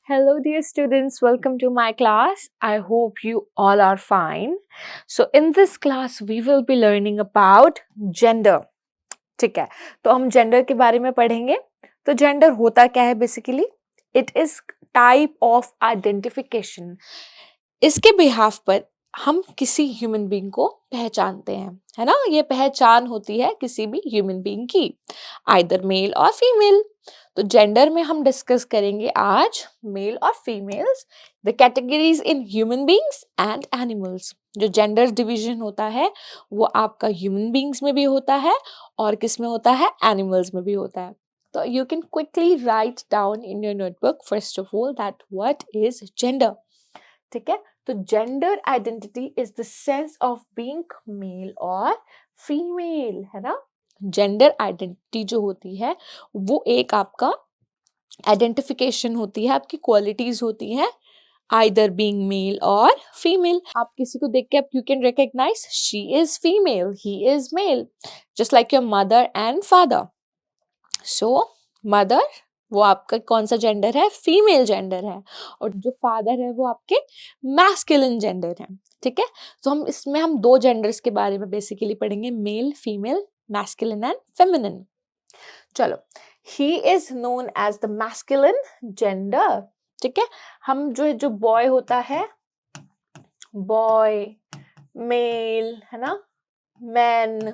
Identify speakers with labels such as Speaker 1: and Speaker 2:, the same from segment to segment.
Speaker 1: Hello, dear students. Welcome to my class. I hope you all are fine. So, in this class, we will be learning about gender. ठीक है, तो हम gender के बारे में पढ़ेंगे. तो जेंडर होता क्या है basically? It is type of identification. इसके बिहाफ पर हम किसी ह्यूमन बीइंग को पहचानते हैं, है ना. ये पहचान होती है किसी भी ह्यूमन बीइंग की, आइदर मेल और फीमेल. तो जेंडर में हम डिस्कस करेंगे आज मेल और females, the categories in human beings and animals. जो जेंडर डिवीजन होता है वो आपका ह्यूमन बीइंग्स में भी होता है और किस में होता है, एनिमल्स में भी होता है. तो you can quickly write down in your notebook first of all that what is gender. ठीक है, तो gender identity is the sense of being male और फीमेल, है ना. जेंडर आइडेंटिटी जो होती है वो एक आपका आइडेंटिफिकेशन होती है, आपकी क्वालिटीज होती हैं, आइदर बीइंग मेल और फीमेल. आप किसी को देख के आप you can recognise she is female, he is male, just like your mother and father. So mother वो आपका कौन सा जेंडर है, फीमेल जेंडर है, और जो फादर है वो आपके मैस्कुलिन जेंडर है. ठीक है, तो हम इसमें हम दो जेंडर्स के बारे में बेसिकली पढ़ेंगे, male female, masculine and feminine. चलो, he is known as the masculine gender. ठीक है, हम जो बॉय होता है, बॉय, मेल, है ना, मैन,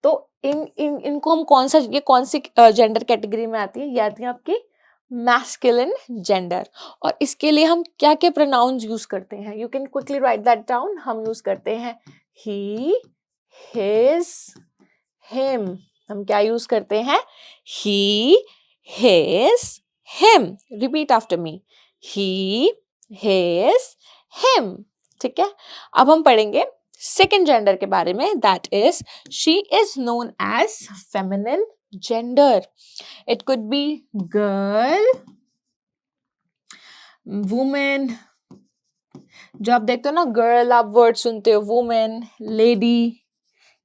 Speaker 1: तो इनको हम कौन सी जेंडर कैटेगरी में आती है, ये आती है आपकी मैस्कुलिन जेंडर. और इसके लिए हम क्या क्या प्रोनाउंस यूज करते हैं, you can quickly right that down. हम यूज करते हैं ही, हिज, हिम. हम क्या यूज करते हैं, he, his, him. Repeat after me, he, his, him. ठीक है, अब हम पढ़ेंगे सेकेंड जेंडर के बारे में, that is she is known as feminine gender. It could be girl, women. जो आप देखते हो ना, गर्ल आप वर्ड सुनते हो, वुमेन, लेडी,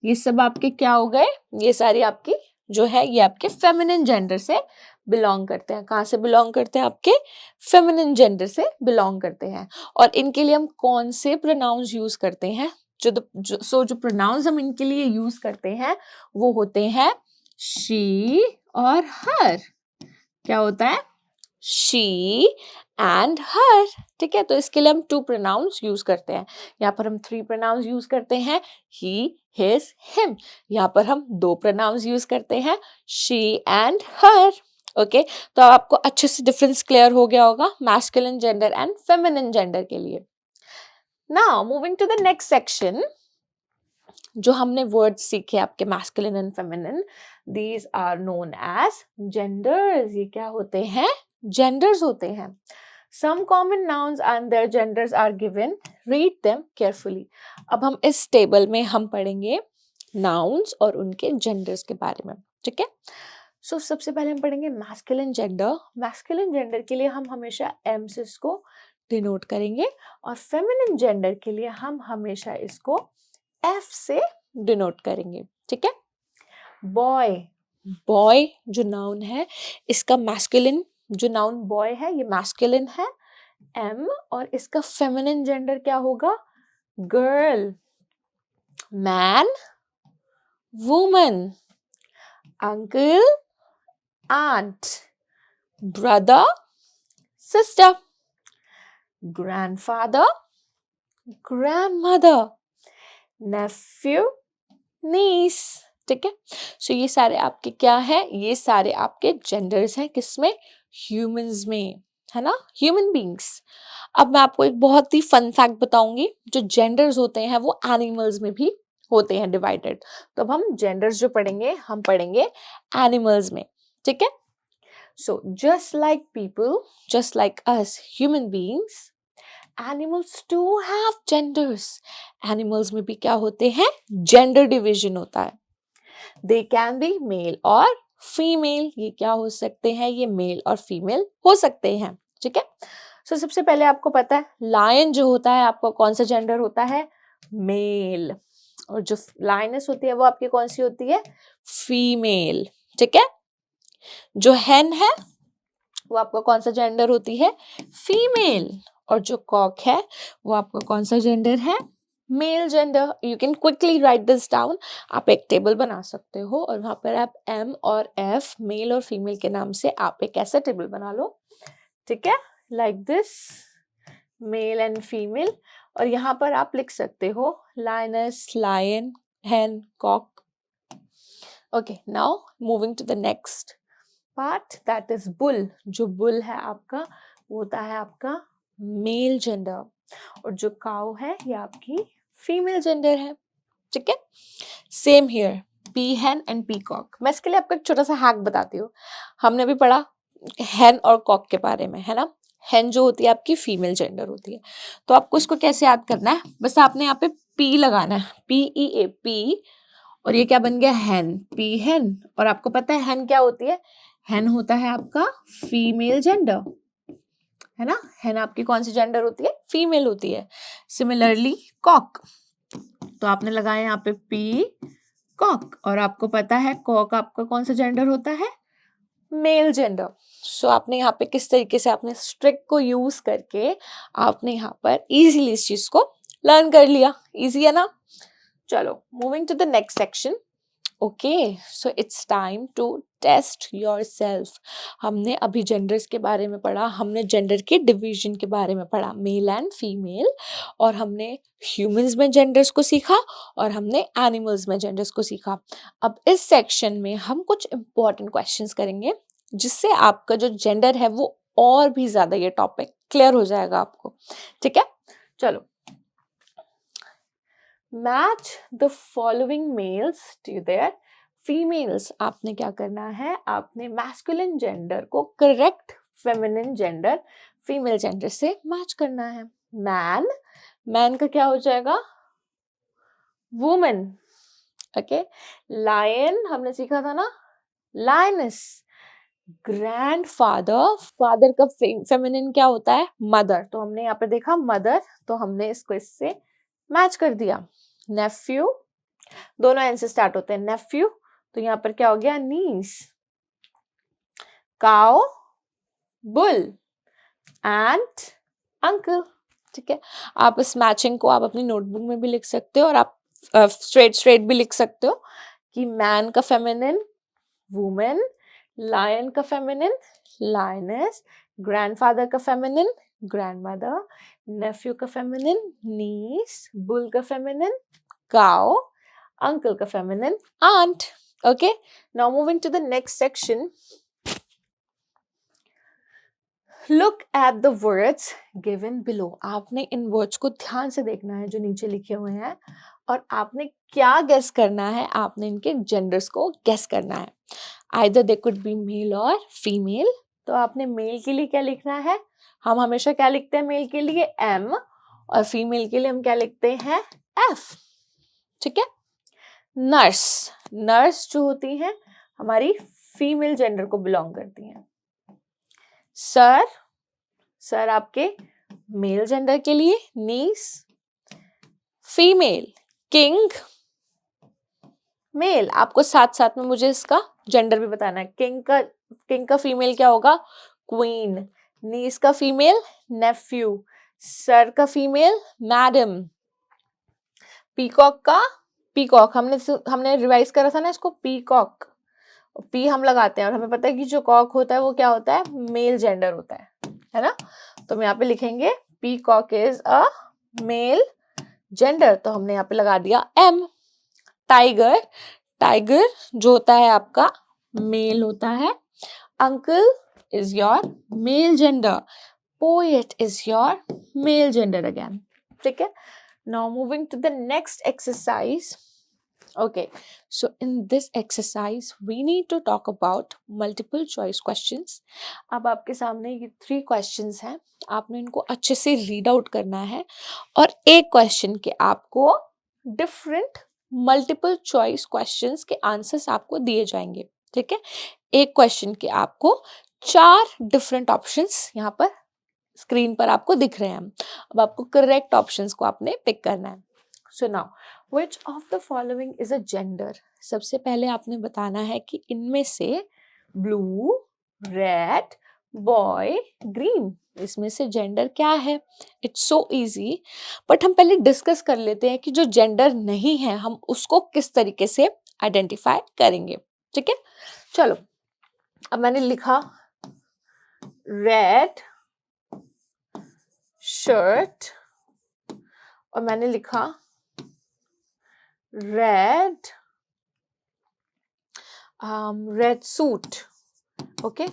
Speaker 1: ये सब आपके क्या हो गए, ये सारी आपकी जो है ये आपके फेमिनिन जेंडर से बिलोंग करते हैं. कहाँ से बिलोंग करते हैं, आपके फेमिनिन जेंडर से बिलोंग करते हैं. और इनके लिए हम कौन से प्रोनाउंस यूज करते हैं, जो प्रोनाउंस हम इनके लिए यूज करते हैं वो होते हैं शी और हर. क्या होता है, शी एंड हर. ठीक है, तो इसके लिए हम टू प्रोनाउंस यूज करते हैं. यहाँ पर हम थ्री प्रोनाउंस यूज करते हैं, ही, हिज, हिम. यहाँ पर हम दो प्रोनाउंस यूज करते हैं, शी एंड हर. ओके, तो आपको अच्छे से डिफरेंस क्लियर हो गया होगा masculine gender and feminine gender के लिए. Now moving to the next section, जो हमने वर्ड्स सीखे आपके masculine and feminine, these are known as genders. ये क्या होते हैं, genders होते हैं. Some common nouns and their genders are given. Read them carefully. अब हम इस टेबल में हम पढ़ेंगे nouns और उनके genders के बारे में. ठीक है, सो सबसे पहले हम पढ़ेंगे मैस्कुलिन जेंडर. मैस्कुलिन जेंडर के लिए हम हमेशा एम से इसको डिनोट करेंगे, और फेमिनिन जेंडर के लिए हम हमेशा इसको एफ से डिनोट करेंगे. ठीक है, बॉय, बॉय जो नाउन है इसका मैस्कुलिन, जो नाउन बॉय है ये मैस्कुलिन है, एम, और इसका फेमिनिन जेंडर क्या होगा, girl, man, woman, uncle, aunt, brother, sister, grandfather, grandmother, nephew, niece. ठीक है, सो ये सारे आपके क्या है, ये सारे आपके जेंडर्स हैं, किसमें, ह्यूमंस में, है ना, ह्यूमन बींग्स. अब मैं आपको एक बहुत ही फन फैक्ट बताऊंगी, जो जेंडर्स होते हैं वो एनिमल्स में भी होते हैं डिवाइडेड. तो अब हम जेंडर्स जो पढ़ेंगे हम पढ़ेंगे एनिमल्स में. ठीक है, so just like people, just like us human beings, animals too have genders. Animals में भी क्या होते हैं, जेंडर डिवीजन होता है. दे कैन बी मेल और फीमेल. ये क्या हो सकते हैं, ये मेल और फीमेल हो सकते हैं. ठीक है, सो सबसे पहले आपको पता है लायन जो होता है आपका कौन सा जेंडर होता है, मेल, और जो लायनेस होती है वो आपकी कौन सी होती है, फीमेल. ठीक है, जो हेन है वो आपका कौन सा जेंडर होती है, फीमेल। और जो कॉक है वो आपका कौन सा जेंडर है, male gender. You can quickly right this down. आप एक टेबल बना सकते हो और वहां पर आप एम और एफ, मेल और फीमेल के नाम से आप एक ऐसा टेबल बना लो, ठीक है, like this, male and female. और यहाँ पर आप लिख सकते हो lioness, lion, hen, cock. Okay, now moving to the next part, that is bull. जो bull है आपका वो होता है आपका मेल जेंडर, और जो काउ है ये आपकी फीमेल जेंडर है, ठीक है। Same here, P hen and peacock. मैं इसके लिए आपको एक छोटा सा हैक बताती हूँ। हमने भी पढ़ा hen और कॉक के बारे में, है ना। hen जो होती है आपकी फीमेल जेंडर होती है, तो आपको इसको कैसे याद करना है, बस आपने यहाँ पे पी लगाना है, PEA, पी, और ये क्या बन गया, hen, पी hen। और आपको पता है hen क्या होती है, hen होता है आपका फीमेल जेंडर, है ना। hen आपकी कौन सी जेंडर होती है, फीमेल होती है। सिमिलरली कॉक, तो आपने लगाया यहाँ पे पी कॉक, और आपको पता है कॉक आपका कौन सा जेंडर होता है, मेल जेंडर। सो आपने यहाँ पे किस तरीके से आपने स्ट्रिक को यूज करके आपने यहाँ पर इजीली इस चीज को लर्न कर लिया, इजी है ना। चलो, moving to the next section. Okay, so it's time to test yourself. हमने अभी जेंडर्स के बारे में पढ़ा, हमने जेंडर के डिवीजन के बारे में पढ़ा, मेल एंड फीमेल, और हमने ह्यूमंस में जेंडर्स को सीखा, और हमने एनिमल्स में जेंडर्स को सीखा। अब इस सेक्शन में हम कुछ इंपॉर्टेंट क्वेश्चंस करेंगे, जिससे आपका जो जेंडर है वो और भी ज्यादा ये टॉपिक क्लियर हो जाएगा आपको, ठीक है। चलो, match the following males to their females. आपने क्या करना है, आपने मैस्कुलिन जेंडर को correct feminine gender, female gender से मैच करना है। मैन, मैन का क्या हो जाएगा, वुमन, ओके। लायन हमने सीखा था ना, लायनस। ग्रैंडफादर, फादर का फेमिनिन क्या होता है, मदर, तो हमने यहाँ पे देखा मदर, तो हमने इसको इससे मैच कर दिया। नेफ्यू, दोनों एन से स्टार्ट होते हैं, नेफ्यू, तो यहाँ पर क्या हो गया, नीस। काउ, बुल, एंट, अंकल, ठीक है। आप इस मैचिंग को आप अपनी नोटबुक में भी लिख सकते हो, और आप स्ट्रेट स्ट्रेट भी लिख सकते हो कि मैन का फेमिनिन वुमेन, लायन का फेमिनिन लायनेस, ग्रैंडफादर का फेमिनिन ग्रैंडमदर, नेफ्यू का फेमिनिन नीस, बुल का feminine cow, uncle ka feminine aunt. Okay, now moving to the next section. Look at the words given below. आपने इन words को ध्यान से देखना है जो नीचे लिखे हुए हैं, और आपने क्या guess करना है, आपने इनके genders को guess करना है। Either they could be male or female. तो आपने male के लिए क्या लिखना है, हम हमेशा क्या लिखते हैं male के लिए M, और female के लिए हम क्या लिखते हैं F, ठीक है। नर्स, नर्स जो होती हैं हमारी फीमेल जेंडर को बिलोंग करती हैं। सर, सर आपके मेल जेंडर के लिए, नीस फीमेल, किंग मेल। आपको साथ साथ में मुझे इसका जेंडर भी बताना है। किंग का फीमेल क्या होगा, क्वीन। नीस का फीमेल नेफ्यू, सर का फीमेल मैडम, पीकॉक का, पीकॉक हमने रिवाइज करा था ना इसको, पीकॉक, पी हम लगाते हैं और हमें पता है कि जो कॉक होता है वो क्या होता है, मेल जेंडर होता है ना। तो हम यहाँ पे लिखेंगे peacock is a male gender, तो हमने यहाँ पे लगा दिया एम। टाइगर, टाइगर जो होता है आपका मेल होता है। Uncle is your male gender, poet is your male gender again, ठीक है। Now moving to the next exercise. Okay, so in this exercise we need to talk about multiple choice questions. अब आपके सामने ये 3 questions हैं, आपने इनको अच्छे से read out करना है, और एक question के आपको different multiple choice questions के answers आपको दिए जाएंगे, ठीक है। एक question के आपको 4 different options यहाँ पर स्क्रीन पर आपको दिख रहे हैं। अब आपको करेक्ट ऑप्शंस को आपने पिक करना है। So now, which of the following is a gender. सबसे पहले आपने बताना है कि इनमें से ब्लू, रेड, बॉय ग्रीन। इसमें से जेंडर क्या है? इट्स सो इजी, बट हम पहले डिस्कस कर लेते हैं कि जो जेंडर नहीं है हम उसको किस तरीके से आइडेंटिफाई करेंगे। ठीक है, चलो। अब मैंने लिखा रेड शर्ट और मैंने लिखा red red suit. Okay,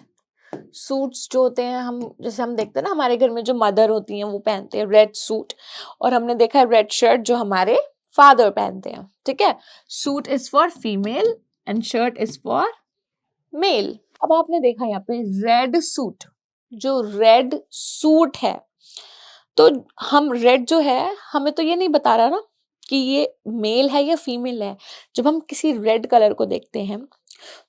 Speaker 1: suits जो होते हैं, हम जैसे हम देखते हैं ना हमारे घर में जो मदर होती हैं वो पहनते हैं रेड सूट, और हमने देखा है रेड शर्ट जो हमारे फादर पहनते हैं। ठीक है, suit is for female and shirt is for male. अब आपने देखा यहाँ पे रेड सूट, जो रेड सूट है, तो हम रेड जो है हमें तो ये नहीं बता रहा ना कि ये मेल है या फीमेल है। जब हम किसी रेड कलर को देखते हैं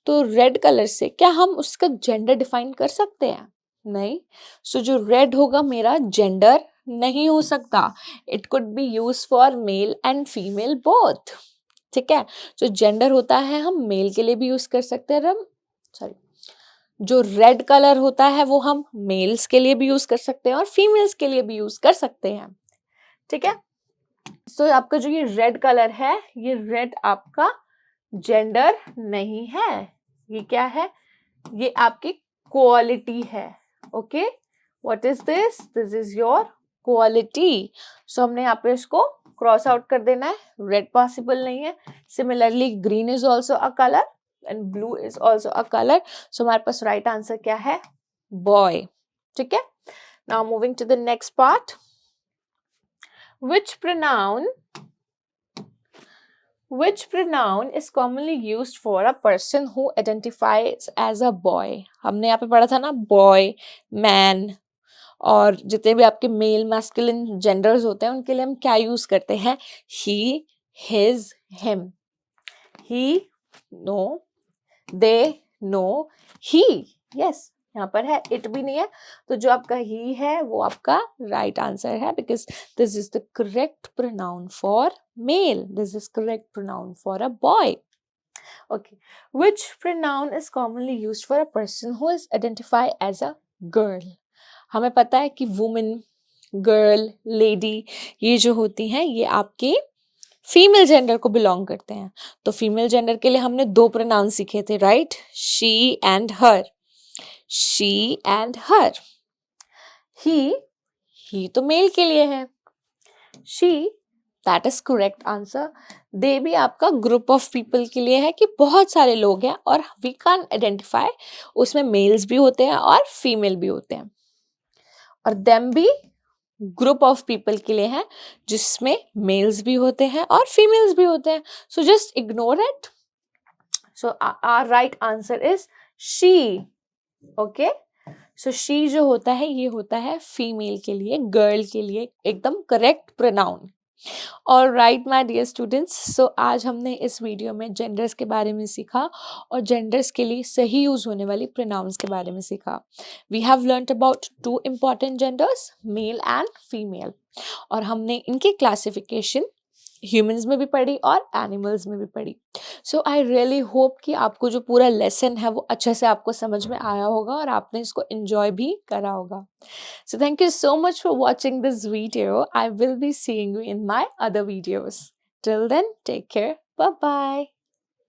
Speaker 1: तो रेड कलर से क्या हम उसका जेंडर डिफाइन कर सकते हैं? नहीं। सो जो रेड होगा मेरा जेंडर नहीं हो सकता। It could B use for male and female both. ठीक है, जो जेंडर होता है हम मेल के लिए भी यूज कर सकते हैं, हम सॉरी, जो रेड कलर होता है वो हम मेल्स के लिए भी यूज कर सकते हैं और फीमेल्स के लिए भी यूज कर सकते हैं। ठीक है, तो आपका जो ये रेड कलर है, ये रेड आपका जेंडर नहीं है, ये क्या है? ये आपकी क्वालिटी है। Okay, what is this? This is your quality. So हमने यहाँ पे इसको क्रॉस आउट कर देना है, रेड पॉसिबल नहीं है। Similarly green is also a colour and blue is also a colour. So हमारे पास राइट आंसर क्या है? बॉय। ठीक है, now moving to the next part. Which pronoun is commonly used for a person who identifies as a boy? हमने यहाँ पे पढ़ा था ना boy, man, और जितने भी आपके मेल मैस्कुलिन जेंडर्स होते हैं उनके लिए हम क्या यूज करते हैं? he, his, him. he, no, they, no, he, yes. यहाँ पर है, इट भी नहीं है, तो जो आपका ही है वो आपका राइट आंसर है, because this is the correct pronoun for male, this is correct pronoun for a boy. Okay, which pronoun is commonly used for a person who is identified as a girl? हमें पता है कि woman, girl, lady, ये जो होती हैं ये आपके फीमेल जेंडर को बिलोंग करते हैं। तो फीमेल जेंडर के लिए हमने दो प्रोनाउन सीखे थे, right? She and her. She and her. He तो मेल के लिए है। She, that is correct answer. They भी आपका ग्रुप ऑफ पीपल के लिए है कि बहुत सारे लोग हैं और वी कैन आइडेंटिफाई, उसमें मेल्स भी होते हैं और फीमेल भी होते हैं। और देम भी ग्रुप ऑफ पीपल के लिए है जिसमें मेल्स भी होते हैं और फीमेल्स भी होते हैं। So just ignore it. So our right answer is she. Okay, so she जो होता है ये होता है फीमेल के लिए, गर्ल के लिए एकदम करेक्ट प्रोनाउन। और राइट माय डियर स्टूडेंट्स, सो आज हमने इस वीडियो में जेंडर्स के बारे में सीखा और जेंडर्स के लिए सही यूज होने वाली प्रोनाउंस के बारे में सीखा। We have learned about two important genders, male and female, और हमने इनकी क्लासिफिकेशन ह्यूमंस में भी पढ़ी और एनिमल्स में भी पढ़ी। सो आई रियली होप कि आपको जो पूरा लेसन है वो अच्छे से आपको समझ में आया होगा और आपने इसको एंजॉय भी करा होगा। So thank you so much for watching this video. I will be seeing you in my other videos. Till then, take care. Bye bye.